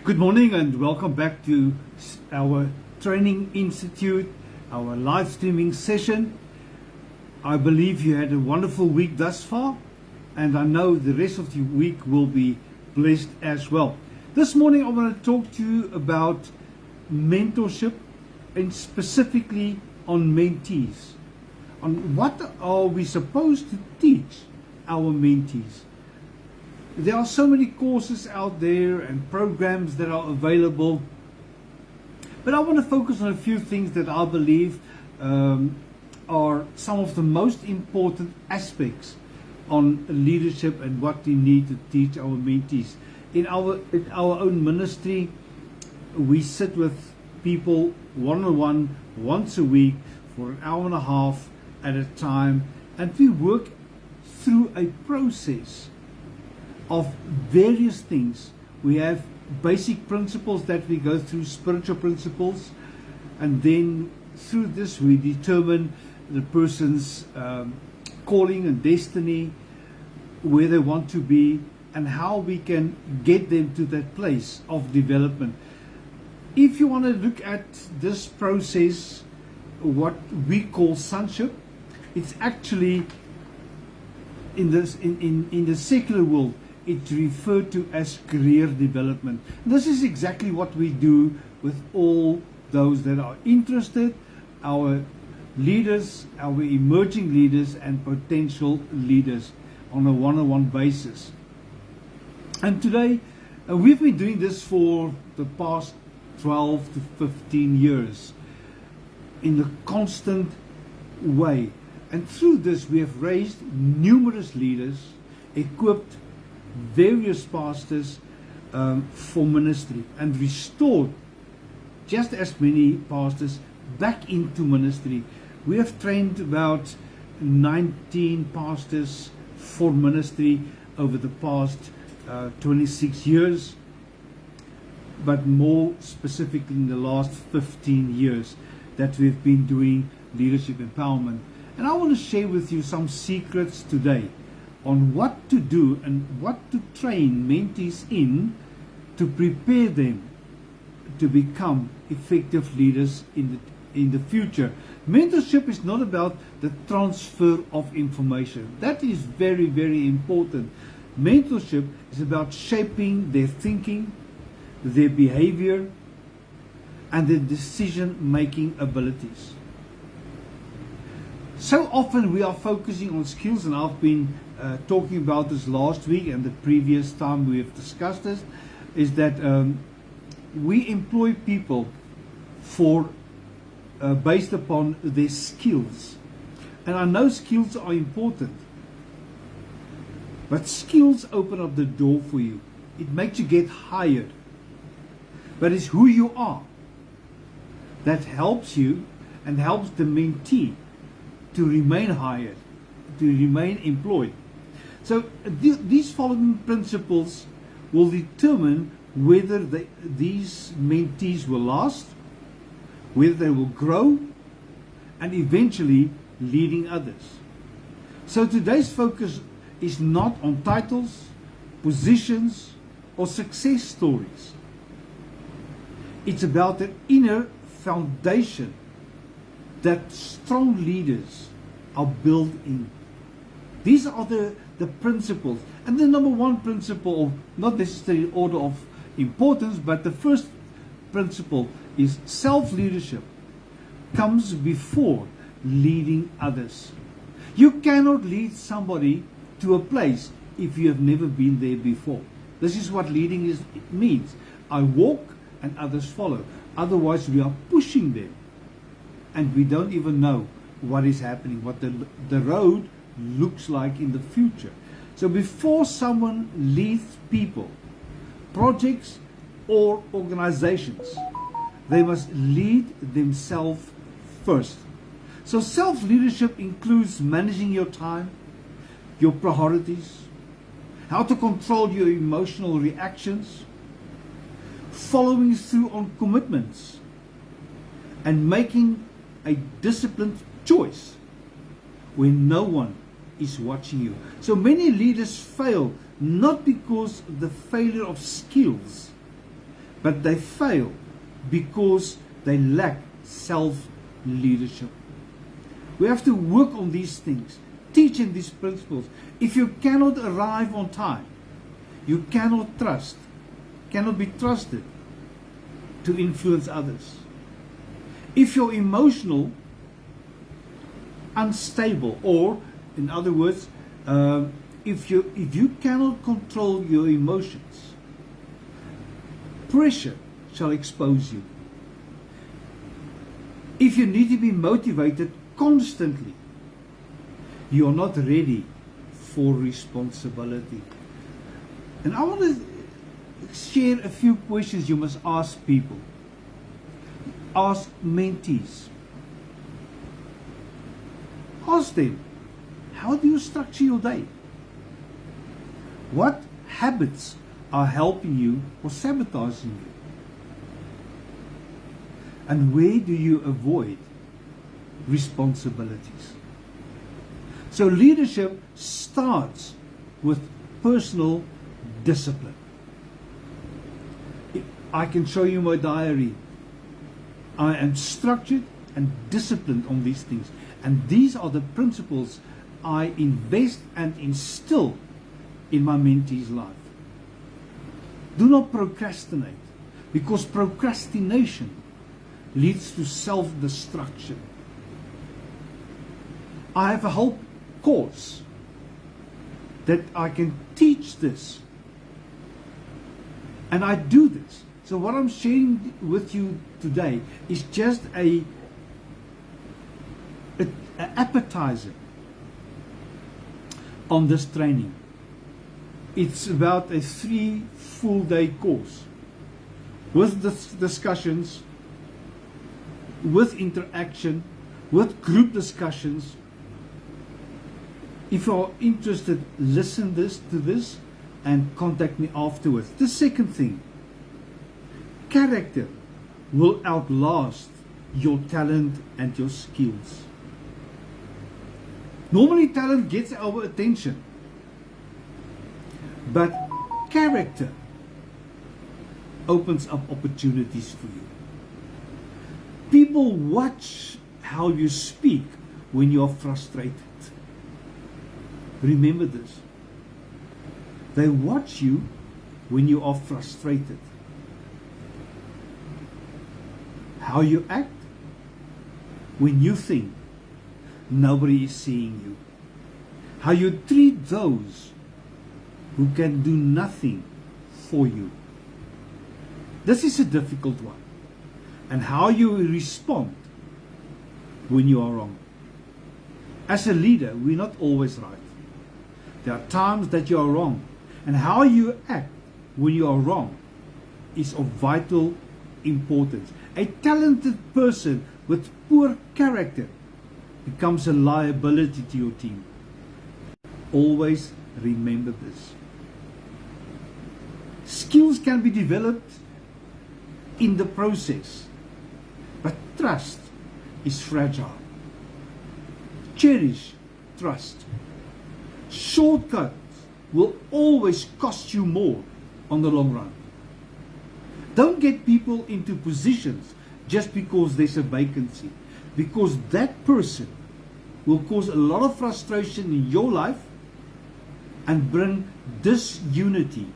Good morning and welcome back to our Training Institute, our live streaming session. I believe you had a wonderful week thus far, and I know the rest of the week will be blessed as well. This morning I want to talk to you about mentorship and specifically on mentees. On what are we supposed to teach our mentees? There are so many courses out there and programs that are available, but I want to focus on a few things that I believe are some of the most important aspects on leadership and what we need to teach our mentees. In our own ministry, we sit with people one-on-one once a week for an hour and a half at a time, and we work through a process of various things. We have basic principles that we go through, spiritual principles, and then through this we determine the person's calling and destiny, where they want to be, and how we can get them to that place of development. If you want to look at this process, what we call sonship, it's actually in the secular world, it's referred to as career development. This is exactly what we do with all those that are interested, our leaders, our emerging leaders and potential leaders on a one-on-one basis. And today, we've been doing this for the past 12 to 15 years in a constant way. And through this, we have raised numerous leaders, equipped various pastors for ministry, and restored just as many pastors back into ministry. We have trained about 19 pastors for ministry over the past 26 years, but more specifically in the last 15 years that we've been doing leadership empowerment. And I want to share with you some secrets today on what to do and what to train mentees in to prepare them to become effective leaders in the future. Mentorship is not about the transfer of information. That is very, very important. Mentorship is about shaping their thinking, their behavior, and their decision-making abilities. So often we are focusing on skills, and I've been talking about this last week and the previous time we have discussed this, is that we employ people for based upon their skills. And I know skills are important, but skills open up the door for you. It makes you get hired. But it's who you are that helps you and helps the mentee to remain hired, to remain employed. So these following principles will determine whether these mentees will last, whether they will grow, and eventually leading others. So today's focus is not on titles, positions, or success stories. It's about the inner foundation that strong leaders are built in. These are the principles. And the number one principle, not necessarily order of importance, but the first principle is self-leadership comes before leading others. You cannot lead somebody to a place if you have never been there before. This is what leading means. I walk and others follow. Otherwise we are pushing them and we don't even know what is happening, what the road looks like in the future. So before someone leads people, projects or organizations, they must lead themselves first. So self-leadership includes managing your time, your priorities, how to control your emotional reactions, following through on commitments, and making a disciplined choice when no one is watching you. So many leaders fail not because of the failure of skills, but they fail because they lack self-leadership. We have to work on these things, teaching these principles. If you cannot arrive on time, you cannot be trusted to influence others. If you're emotional, unstable, or in other words, if you cannot control your emotions, pressure shall expose you. If you need to be motivated constantly, you are not ready for responsibility. And I want to share a few questions you must ask people. Ask mentees. Ask them, how do you structure your day? What habits are helping you or sabotaging you? And where do you avoid responsibilities? So leadership starts with personal discipline. I can show you my diary. I am structured and disciplined on these things. And these are the principles I invest and instill in my mentee's life. Do not procrastinate, because procrastination leads to self-destruction. I have a whole course that I can teach this. And I do this. So what I'm sharing with you today is just an appetizer on this training. It's about a 3 full day course with discussions, with interaction, with group discussions. If you're interested, listen to this and contact me afterwards. The second thing, character will outlast your talent and your skills. Normally talent gets our attention, but character opens up opportunities for you. People watch how you speak when you are frustrated. Remember this. They watch you when you are frustrated. How you act when you think nobody is seeing you. How you treat those who can do nothing for you. This is a difficult one. And how you respond when you are wrong. As a leader, we're not always right. There are times that you are wrong. And how you act when you are wrong is of vital importance. A talented person with poor character becomes a liability to your team. Always remember this. Skills can be developed in the process, but trust is fragile. Cherish trust. Shortcuts will always cost you more on the long run. Don't get people into positions just because there's a vacancy, because that person will cause a lot of frustration in your life and bring disunity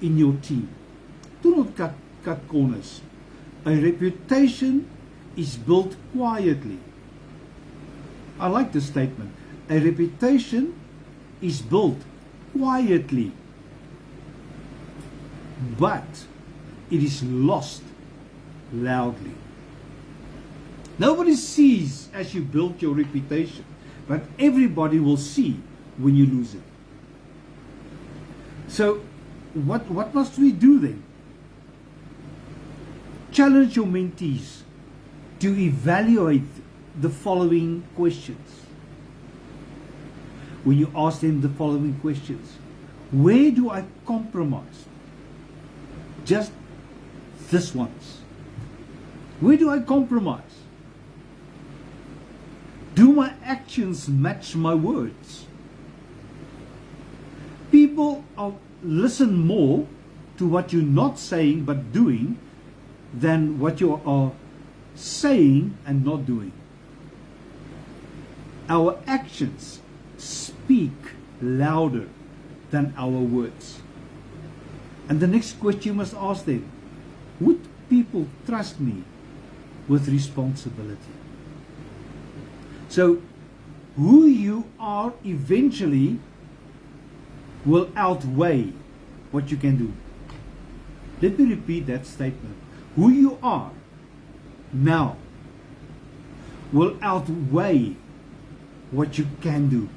in your team. Do not cut corners. A reputation is built quietly. I like this statement. A reputation is built quietly, but it is lost loudly. Nobody sees as you build your reputation, but everybody will see when you lose it. So what must we do then? Challenge your mentees to evaluate the following questions. When you ask them the following questions, where do I compromise? Just this once. Where do I compromise? Do my actions match my words? People listen more to what you're not saying but doing than what you are saying and not doing. Our actions speak louder than our words. And the next question you must ask them, would people trust me with responsibility? So, who you are eventually will outweigh what you can do. Let me repeat that statement. Who you are now will outweigh what you can do.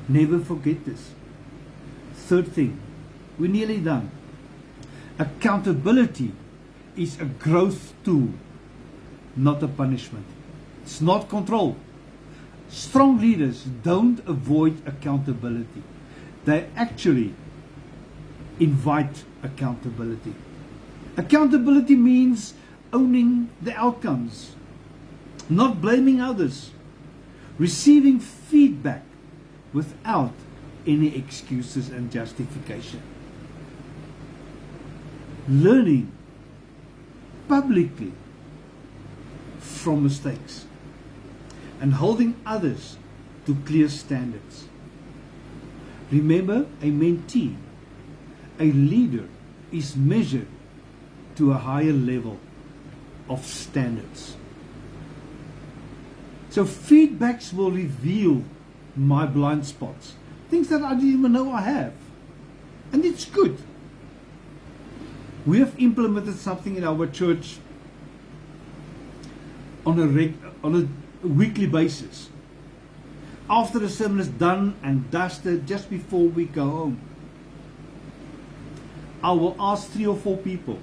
Never forget this. Third thing, we're nearly done. Accountability is a growth tool, not a punishment. It's not control. Strong leaders don't avoid accountability. They actually invite accountability. Accountability means owning the outcomes, not blaming others, receiving feedback without any excuses and justification, learning publicly from mistakes, and holding others to clear standards. Remember, a mentee, a leader, is measured to a higher level of standards. So feedbacks will reveal my blind spots, things that I didn't even know I have. And it's good. We have implemented something in our church on a weekly basis. After the sermon is done and dusted, just before we go home, I will ask 3 or 4 people,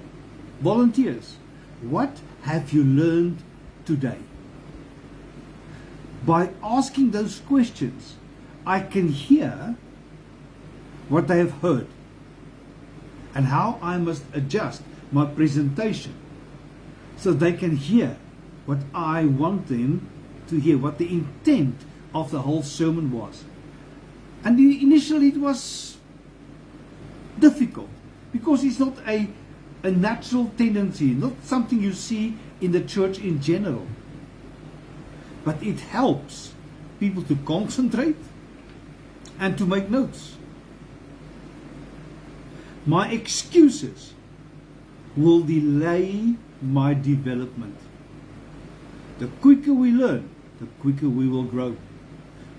volunteers, what have you learned today? By asking those questions, I can hear what they have heard and how I must adjust my presentation so they can hear what I want them to hear, what the intent of the whole sermon was. And initially it was difficult because it's not a natural tendency, not something you see in the church in general. But it helps people to concentrate and to make notes. My excuses will delay my development. The quicker we learn, the quicker we will grow.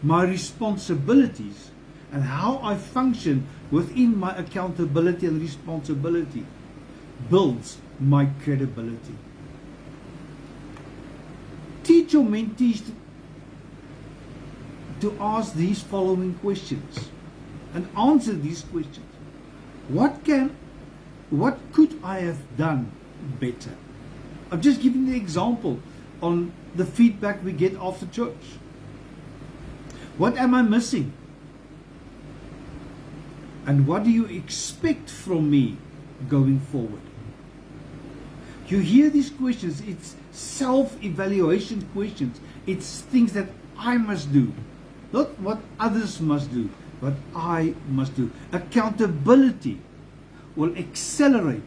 My responsibilities and how I function within my accountability and responsibility builds my credibility. Teach your mentees to ask these following questions and answer these questions. What could I have done better? I'm just giving the example on the feedback we get after church. What am I missing? And what do you expect from me going forward? You hear these questions, it's self-evaluation questions. It's things that I must do. Not what others must do, what I must do. Accountability will accelerate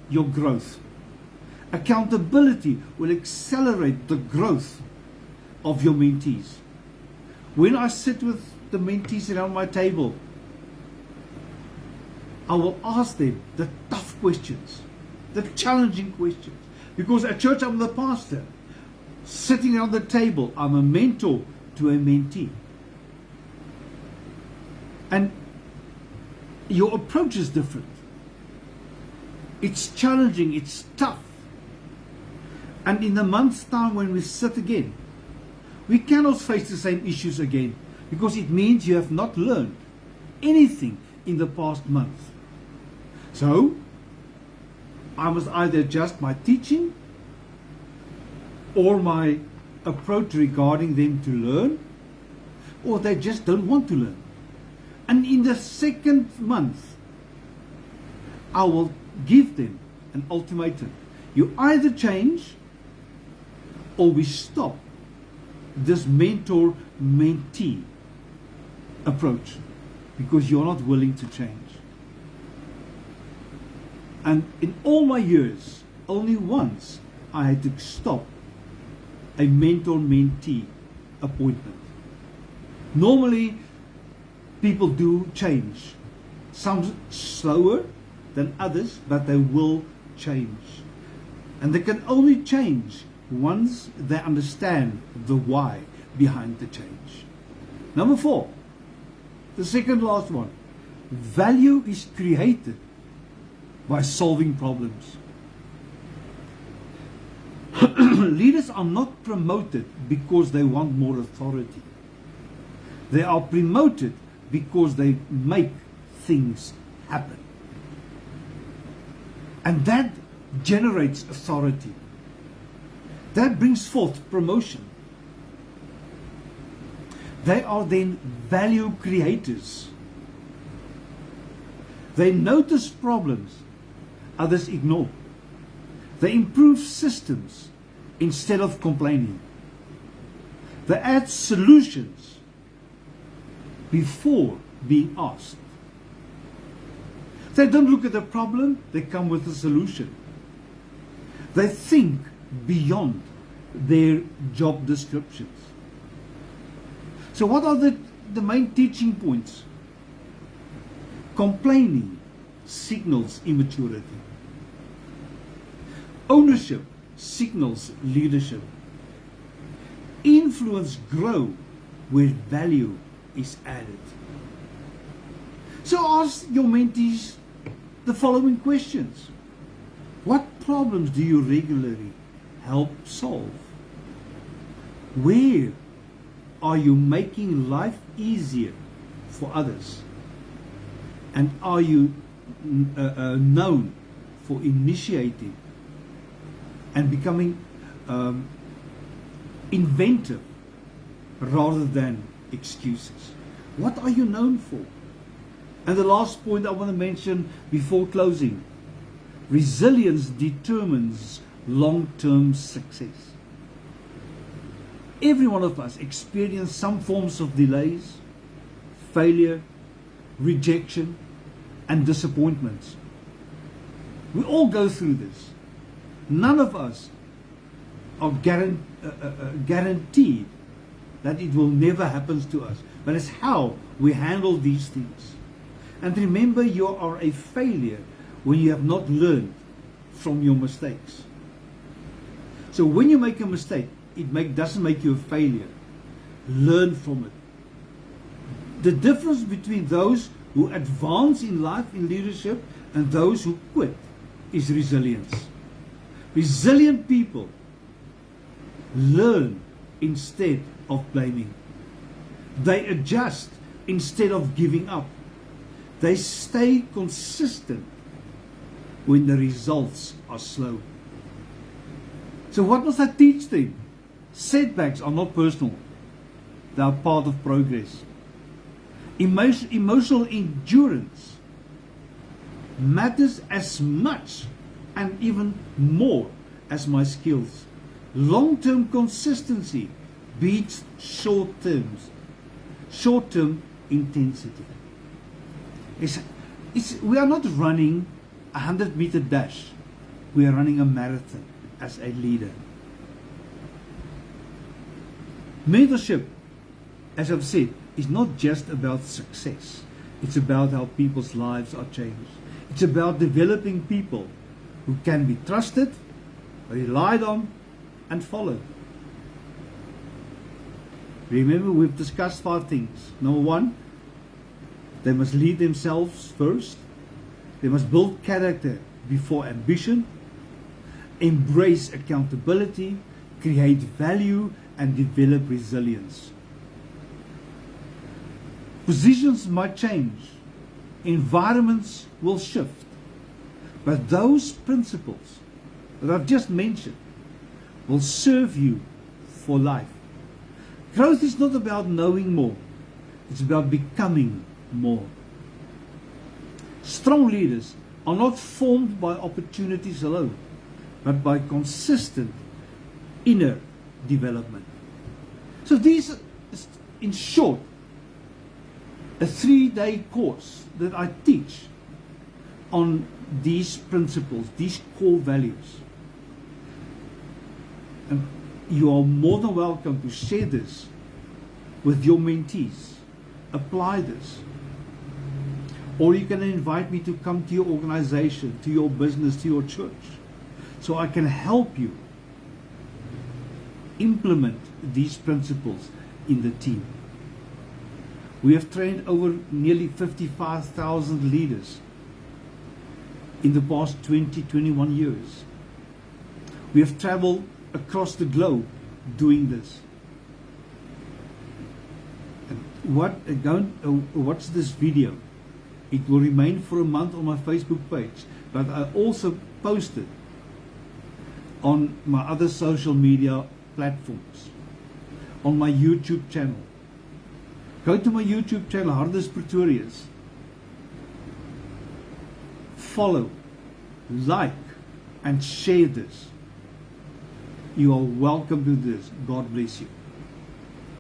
your growth. Accountability will accelerate the growth of your mentees. When I sit with the mentees around my table, I will ask them the tough questions, the challenging questions. Because at church I'm the pastor. Sitting around the table, I'm a mentor to a mentee. And your approach is different. It's challenging, it's tough. And in a month's time when we sit again, we cannot face the same issues again, because it means you have not learned anything in the past month. So, I must either adjust my teaching or my approach regarding them to learn, or they just don't want to learn. And in the second month, I will give them an ultimatum. You either change or we stop this mentor-mentee approach because you're not willing to change. And in all my years, only once I had to stop a mentor-mentee appointment. Normally, people do change. Some slower than others, but they will change. And they can only change once they understand the why behind the change. Number 4, the second last one. Value is created by solving problems. Leaders are not promoted because they want more authority. They are promoted because they make things happen. And that generates authority. That brings forth promotion. They are then value creators. They notice problems others ignore. They improve systems instead of complaining. They add solutions before being asked. They don't look at the problem, they come with a solution. They think beyond their job descriptions. So what are the main teaching points? Complaining signals immaturity. Ownership signals leadership. Influence grow where value is added. So ask your mentees the following questions. What problems do you regularly help solve? Where are you making life easier for others? And are you known for initiating and becoming inventive rather than excuses? What are you known for? And the last point I want to mention before closing. Resilience determines long-term success. Every one of us experience some forms of delays, failure, rejection, and disappointments. We all go through this. None of us are guaranteed that it will never happen to us. But it's how we handle these things. And remember, you are a failure when you have not learned from your mistakes. So when you make a mistake, it doesn't make you a failure. Learn from it. The difference between those who advance in life, in leadership, and those who quit is resilience. Resilient people learn instead of blaming. They adjust instead of giving up. They stay consistent when the results are slow. So what must I teach them? Setbacks are not personal. They are part of progress. Emotional endurance matters as much and even more as my skills. Long-term consistency beats short-term intensity. We are not running a 100-meter dash. We are running a marathon as a leader. Mentorship, as I've said, is not just about success. It's about how people's lives are changed. It's about developing people who can be trusted, relied on, and followed. Remember, we've discussed 5 things. Number 1, they must lead themselves first. They must build character before ambition, embrace accountability, create value, and develop resilience. Positions might change, environments will shift, but those principles that I've just mentioned will serve you for life. Growth is not about knowing more, it's about becoming more. Strong leaders are not formed by opportunities alone, but by consistent inner development. So these, in short, a 3-day course that I teach on these principles, these core values. And you are more than welcome to share this with your mentees. Apply this. Or you can invite me to come to your organization, to your business, to your church, so I can help you implement these principles in the team. We have trained over nearly 55,000 leaders in the past 21 years. We have traveled across the globe doing this. And watch this video. It will remain for a month on my Facebook page, but I also post it on my other social media platforms, on my YouTube channel. Go to my YouTube channel, Hardes Pretorius. Follow, like, and share this. You are welcome to this. God bless you.